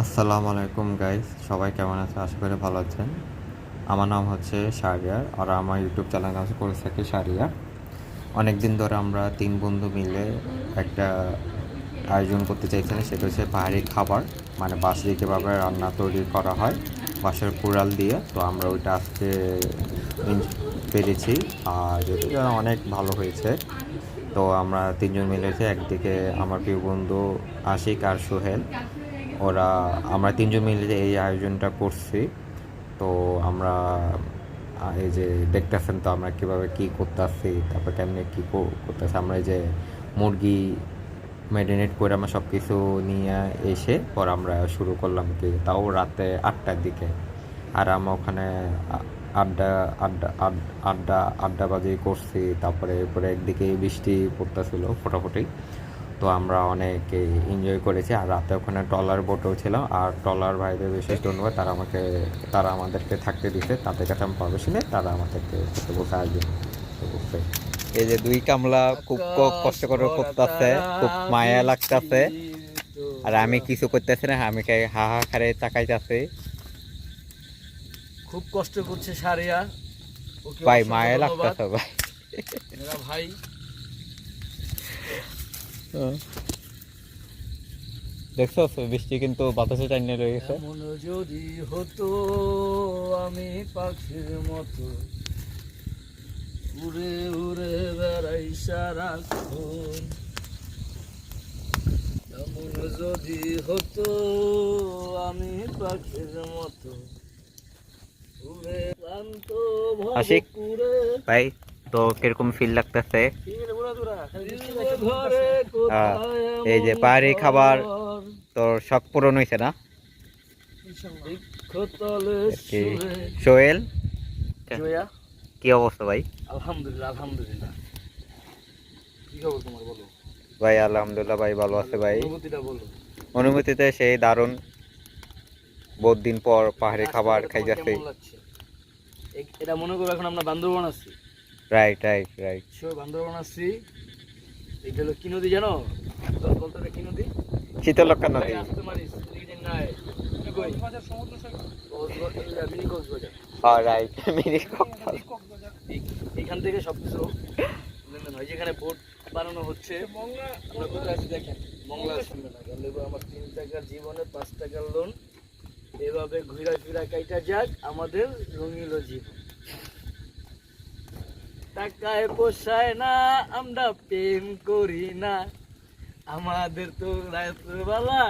আসসালামু আলাইকুম গাইস, সবাই কেমন আছে? আশা করি ভালো আছেন। আমার নাম হচ্ছে শাহরিয়ার আর আমার ইউটিউব চ্যানেল নাম করে থাকি শাহরিয়ার। অনেক দিন ধরে আমরা তিন বন্ধু মিলে একটা আয়োজন করতে চাইছিলাম, সেটা হচ্ছে পাহাড়ি খাবার, মানে বাঁশে যেভাবে রান্না তৈরি করা হয় বাঁশের কুড়াল দিয়ে। তো আমরা ওইটা আজকে পেরেছি আর এটা অনেক ভালো হয়েছে। তো আমরা তিনজন মিলেছি, একদিকে আমার প্রিয় বন্ধু আশিক আর সোহেল, ওরা আমরা তিনজন মিলে এই আয়োজনটা করছি। তো আমরা এই যে দেখতেছেন তো আমরা কীভাবে কী করতেছি, তারপর কেমনি কী করতেছি। আমরা এই যে মুরগি ম্যারিনেট করে আমরা সব কিছু নিয়ে এসে পর আমরা শুরু করলাম, কি তাও রাতে 8টার দিকে। আর আমরা ওখানে আড্ডা আড্ডা আড্ডা আড্ডাবাজি করছি। তারপরে এরপরে একদিকে বৃষ্টি পড়তেছিল ফোটাফুটি। তো আমরা অনেক এনজয় করেছি। আর রাতে ওখানে ট্রলার বোটও ছিল, আর ট্রলার ভাইদের বিশেষ ধন্যবাদ, তারা আমাদেরকে থাকতে দিতে। তাদের কাছে আমি পারমিশন নেই, তারা আমাদেরকে বসে আসবে বসে। এই যে দুই কামলা খুব কষ্ট করে করতেছে, খুব মায়া লাগতেছে। আর আমি কিছু করতেছি না, আমি হাহাকারে তাকাইতেছি। খুব কষ্ট করছে সারিয়া, ওকে ভাই অসংখ্য মায়া ধন্যবাদ লাগতেছে ভাই। মেরা ভাই। দেখছো বৃষ্টি কিন্তু বাতাসে টাইনে রয়ে গেছে। এমন যদি হতো আমি পাখির মতো উড়ে উড়ে বেড়াই সারাক্ষণ, এমন যদি হতো আমি পাখির মতো উড়ে ক্লান্ত আশিক ভবপুরে। ভাই, তো কিরকম ফিল লাগতেছে? এই যে পাহাড়ি খাবার তোর শখ পূরণ হয়েছে না? সোহেল, কি অবস্থা ভাই? আলহামদুলিল্লাহ আলহামদুলিল্লাহ। কি খবর তোমার বলো? ভাই আলহামদুলিল্লাহ ভাই, ভালো আছে ভাই। অনুভূতিটা বলো। অনুভূতিতে সেই দারুণ, বহুত দিন পর পাহাড়ি খাবার খাই যাচ্ছে। কেমন লাগছে? এটা মনে করো এখন আমরা বান্দরবান আছি। Right right right. বান্দরবান আছি। এটা হলো কি নদী জানো? বলতে কি নদী? শীতলক্ষা নদী। আসতে মারিস নাই সমুদ্র সৈকত মিনি কক্সবাজার। হ্যাঁ রাইট, মিনি কক্সবাজার। এখান থেকে সবকিছু হয়, যেখানে বোট বানানো হচ্ছে। আমরা কোথায় আছি দেখেন, মংলা শুনবে না গেলে আমার 3 টাকার জীবনে 5 টাকার লোন। এভাবে ঘুরা ফিরা কাইটা যাক আমাদের রঙিল জীবন। টাকায় পোষায় না, আমরা প্রেম করি না, আমাদের তো রাত বেলা